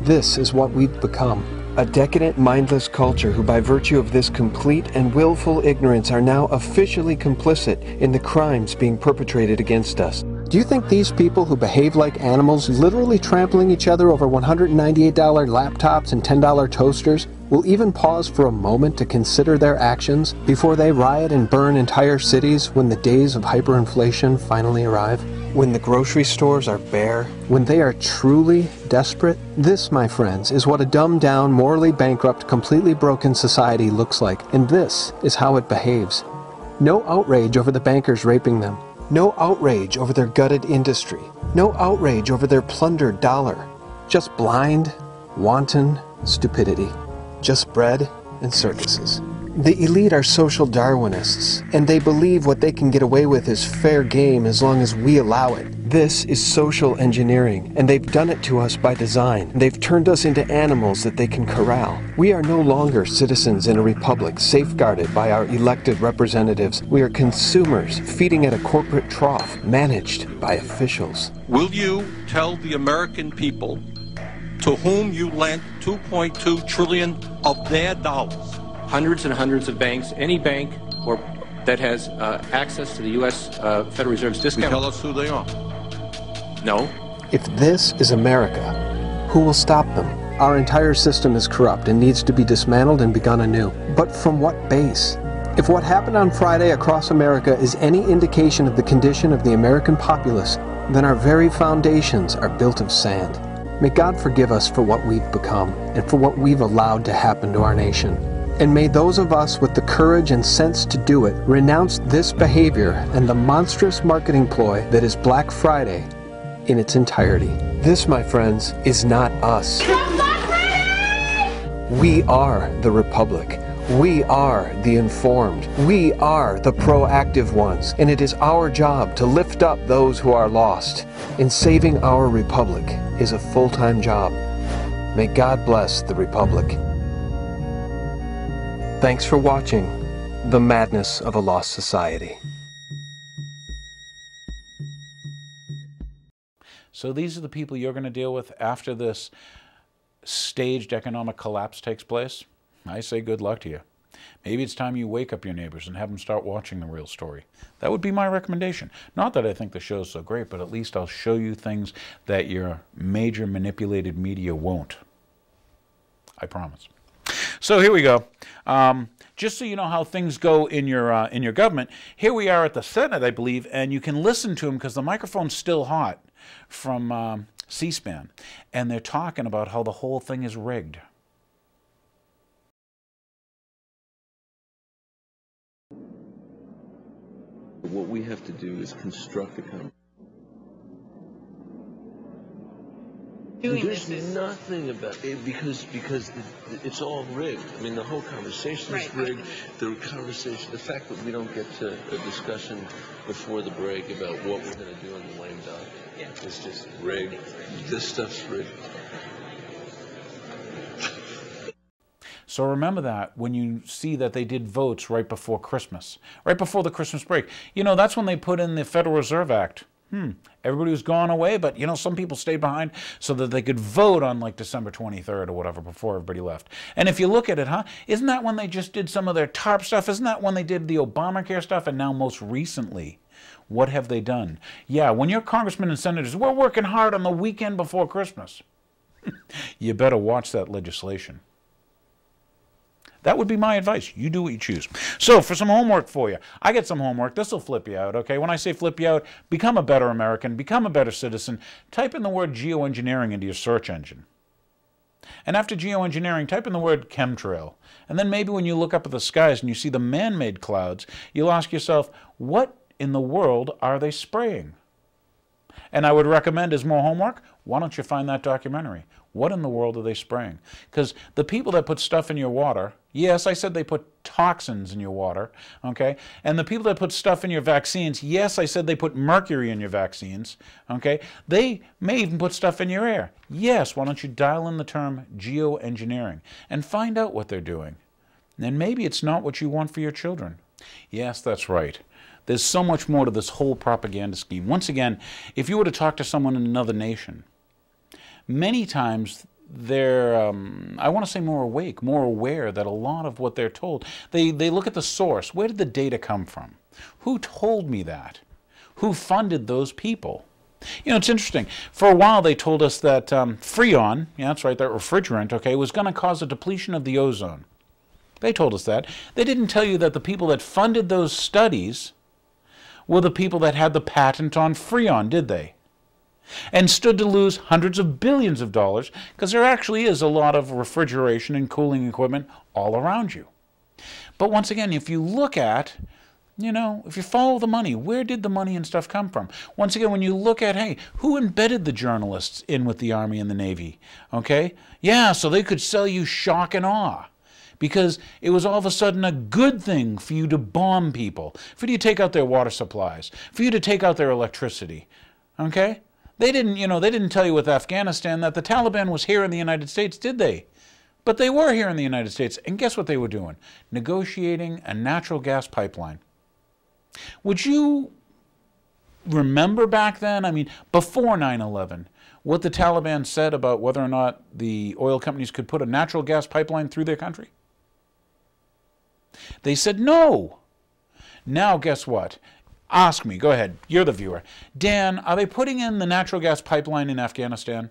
This is what we've become. A decadent, mindless culture who by virtue of this complete and willful ignorance are now officially complicit in the crimes being perpetrated against us. Do you think these people who behave like animals, literally trampling each other over $198 laptops and $10 toasters, will even pause for a moment to consider their actions before they riot and burn entire cities when the days of hyperinflation finally arrive? When the grocery stores are bare? When they are truly desperate? This, my friends, is what a dumbed-down, morally bankrupt, completely broken society looks like, and this is how it behaves. No outrage over the bankers raping them. No outrage over their gutted industry. No outrage over their plundered dollar. Just blind, wanton stupidity. Just bread and circuses. The elite are social Darwinists, and they believe what they can get away with is fair game as long as we allow it. This is social engineering, and they've done it to us by design. They've turned us into animals that they can corral. We are no longer citizens in a republic safeguarded by our elected representatives. We are consumers feeding at a corporate trough managed by officials. Will you tell the American people to whom you lent $2.2 trillion of their dollars? Hundreds and hundreds of banks, any bank or that has access to the U.S. Federal Reserve's discount. You tell us who they are. No. If this is America, who will stop them? Our entire system is corrupt and needs to be dismantled and begun anew. But from what base? If what happened on Friday across America is any indication of the condition of the American populace, then our very foundations are built of sand. May God forgive us for what we've become and for what we've allowed to happen to our nation. And may those of us with the courage and sense to do it renounce this behavior and the monstrous marketing ploy that is Black Friday in its entirety. This, my friends, is not us. We are the Republic. We are the informed. We are the proactive ones. And it is our job to lift up those who are lost. And saving our Republic is a full-time job. May God bless the Republic. Thanks for watching The Madness of a Lost Society. So these are the people you're going to deal with after this staged economic collapse takes place? I say good luck to you. Maybe it's time you wake up your neighbors and have them start watching the real story. That would be my recommendation. Not that I think the show's so great, but at least I'll show you things that your major manipulated media won't. I promise. So here we go. Just so you know how things go in your government, here we are at the Senate, I believe, and you can listen to them because the microphone's still hot from C-SPAN, and they're talking about how the whole thing is rigged. What we have to do is construct a company. There's nothing about it because it's all rigged. I mean, the whole conversation is rigged. The fact that we don't get to a discussion before the break about what we're going to do in the lame duck is just rigged. This stuff's rigged. So remember that when you see that they did votes right before Christmas, right before the Christmas break. You know, that's when they put in the Federal Reserve Act. Everybody was gone away, but, you know, some people stayed behind so that they could vote on, like, December 23rd or whatever before everybody left. And if you look at it, isn't that when they just did some of their TARP stuff? Isn't that when they did the Obamacare stuff? And now most recently, what have they done? Yeah, when your congressmen and senators, we're working hard on the weekend before Christmas. You better watch that legislation. That would be my advice. You do what you choose. So for some homework for you, I get some homework. This will flip you out, okay? When I say flip you out, become a better American, become a better citizen. Type in the word geoengineering into your search engine. And after geoengineering, type in the word chemtrail. And then maybe when you look up at the skies and you see the man-made clouds, you'll ask yourself, what in the world are they spraying? And I would recommend as more homework, why don't you find that documentary? What in the world are they spraying? Because the people that put stuff in your water, yes, I said they put toxins in your water, okay? And the people that put stuff in your vaccines, yes, I said they put mercury in your vaccines, okay? They may even put stuff in your air. Yes, why don't you dial in the term geoengineering and find out what they're doing? And maybe it's not what you want for your children. Yes, that's right. There's so much more to this whole propaganda scheme. Once again, if you were to talk to someone in another nation, many times they're, I want to say more awake, more aware that a lot of what they're told, they look at the source. Where did the data come from? Who told me that? Who funded those people? You know, it's interesting. For a while, they told us that Freon, yeah, that's right, that refrigerant, okay, was going to cause a depletion of the ozone. They told us that. They didn't tell you that the people that funded those studies were the people that had the patent on Freon, did they? And stood to lose hundreds of billions of dollars because there actually is a lot of refrigeration and cooling equipment all around you. But once again, if you look at, you know, if you follow the money, where did the money and stuff come from? Once again, when you look at, hey, who embedded the journalists in with the Army and the Navy? Okay? Yeah, so they could sell you shock and awe. Because it was all of a sudden a good thing for you to bomb people, for you to take out their water supplies, for you to take out their electricity. Okay? They didn't, you know, they didn't tell you with Afghanistan that the Taliban was here in the United States, did they? But they were here in the United States, and guess what they were doing? Negotiating a natural gas pipeline. Would you remember back then, I mean, before 9/11, what the Taliban said about whether or not the oil companies could put a natural gas pipeline through their country? They said no. Now, guess what? Ask me. Go ahead. You're the viewer. Dan, are they putting in the natural gas pipeline in Afghanistan?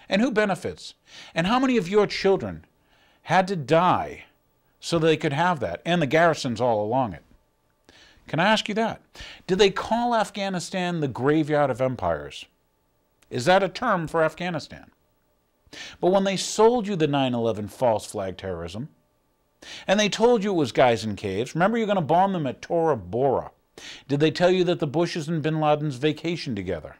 And who benefits? And how many of your children had to die so they could have that? And the garrisons all along it. Can I ask you that? Did they call Afghanistan the graveyard of empires? Is that a term for Afghanistan? But when they sold you the 9/11 false flag terrorism, and they told you it was guys in caves, remember you're going to bomb them at Tora Bora. Did they tell you that the Bushes and Bin Ladens vacationed together?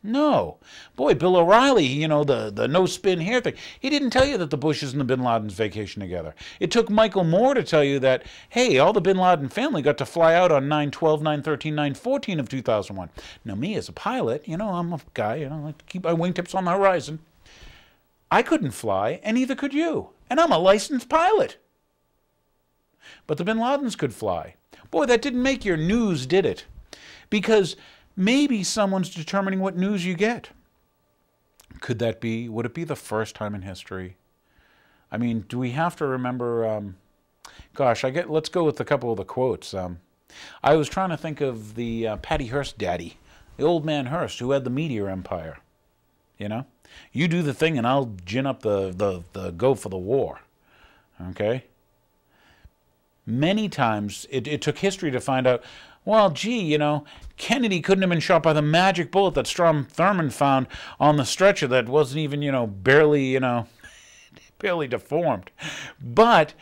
No. Boy, Bill O'Reilly, you know, the no-spin hair thing, he didn't tell you that the Bushes and the Bin Ladens vacationed together. It took Michael Moore to tell you that, hey, all the Bin Laden family got to fly out on 9/12, 9/13, 9/14 of 2001. Now, me as a pilot, you know, I'm a guy, you know, I like to keep my wingtips on the horizon. I couldn't fly, and neither could you. And I'm a licensed pilot. But the Bin Ladens could fly. Boy, that didn't make your news, did it? Because maybe someone's determining what news you get. Could that be, would it be the first time in history? I mean, do we have to remember, gosh, let's go with a couple of the quotes. I was trying to think of the Patty Hearst daddy, the old man Hearst, who had the media empire. You know? You do the thing and I'll gin up the go for the war. Okay? Many times it took history to find out, well, gee, you know, Kennedy couldn't have been shot by the magic bullet that Strom Thurmond found on the stretcher that wasn't even, you know, barely deformed. But,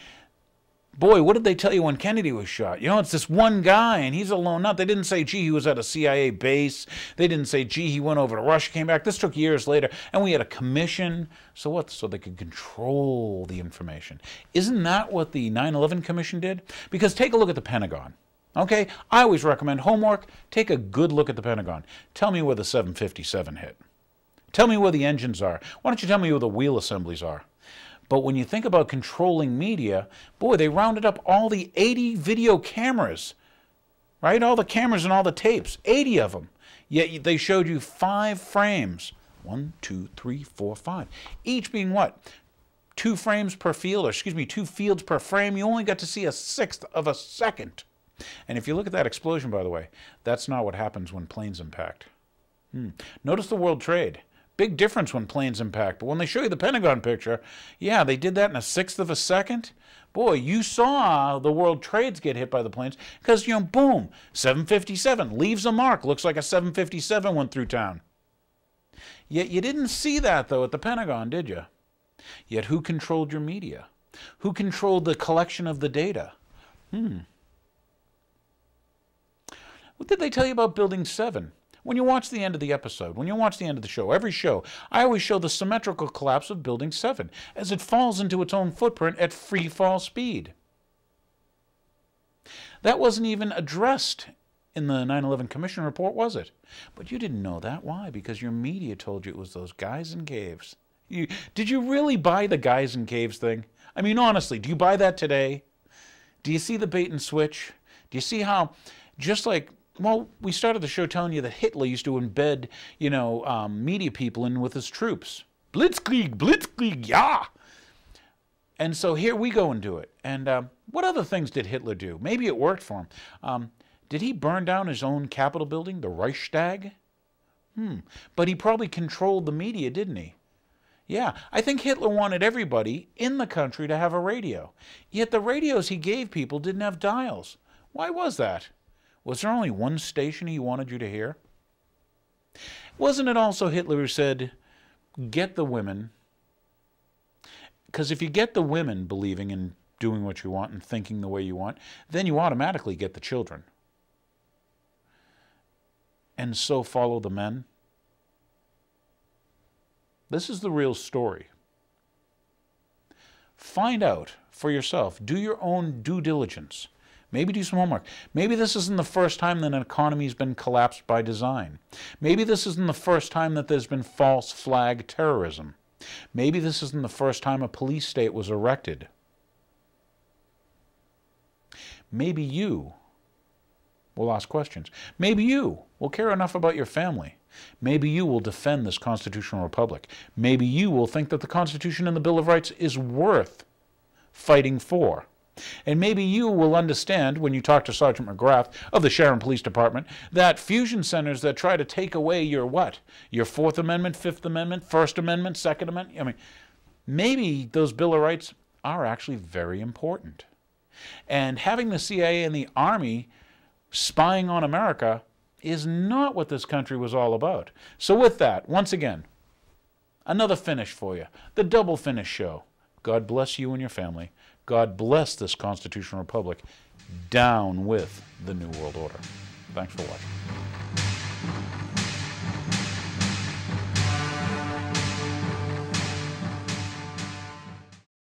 boy, what did they tell you when Kennedy was shot? You know, it's this one guy, and he's a lone nut. They didn't say, gee, he was at a CIA base. They didn't say, gee, he went over to Russia, came back. This took years later, and we had a commission. So what? So they could control the information. Isn't that what the 9/11 Commission did? Because take a look at the Pentagon. Okay? I always recommend homework. Take a good look at the Pentagon. Tell me where the 757 hit. Tell me where the engines are. Why don't you tell me where the wheel assemblies are? But when you think about controlling media, boy, they rounded up all the 80 video cameras, right? All the cameras and all the tapes, 80 of them. Yet they showed you 5 frames. 1, 2, 3, 4, 5. Each being what? 2 frames per field, or excuse me, 2 fields per frame. You only got to see a 1/6 of a second. And if you look at that explosion, by the way, that's not what happens when planes impact. Notice the World Trade. Big difference when planes impact. But when they show you the Pentagon picture, yeah, they did that in a 1/6 of a second. Boy, you saw the World Trades get hit by the planes because, you know, boom, 757 leaves a mark. Looks like a 757 went through town. Yet you didn't see that, though, at the Pentagon, did you? Yet who controlled your media? Who controlled the collection of the data? What did they tell you about Building 7? When you watch the end of the episode, when you watch the end of the show, every show, I always show the symmetrical collapse of Building 7 as it falls into its own footprint at free fall speed. That wasn't even addressed in the 9/11 Commission report, was it? But you didn't know that. Why? Because your media told you it was those guys in caves. Did you really buy the guys in caves thing? I mean, honestly, do you buy that today? Do you see the bait and switch? Do you see how, just like, well, we started the show telling you that Hitler used to embed, you know, media people in with his troops. Blitzkrieg, Blitzkrieg, yeah. And so here we go and do it. And what other things did Hitler do? Maybe it worked for him. Did he burn down his own Capitol building, the Reichstag? But he probably controlled the media, didn't he? Yeah, I think Hitler wanted everybody in the country to have a radio. Yet the radios he gave people didn't have dials. Why was that? Was there only one station he wanted you to hear? Wasn't it also Hitler who said, get the women? Because if you get the women believing in doing what you want and thinking the way you want, then you automatically get the children. And so follow the men. This is the real story. Find out for yourself. Do your own due diligence. Maybe do some homework. Maybe this isn't the first time that an economy's been collapsed by design. Maybe this isn't the first time that there's been false flag terrorism. Maybe this isn't the first time a police state was erected. Maybe you will ask questions. Maybe you will care enough about your family. Maybe you will defend this constitutional republic. Maybe you will think that the Constitution and the Bill of Rights is worth fighting for. And maybe you will understand, when you talk to Sergeant McGrath of the Sharon Police Department, that fusion centers that try to take away your what? Your Fourth Amendment, Fifth Amendment, First Amendment, Second Amendment? I mean, maybe those Bill of Rights are actually very important. And having the CIA and the Army spying on America is not what this country was all about. So with that, once again, another finish for you. The Double Finish Show. God bless you and your family. God bless this constitutional republic. Down with the New World Order. Thanks for watching.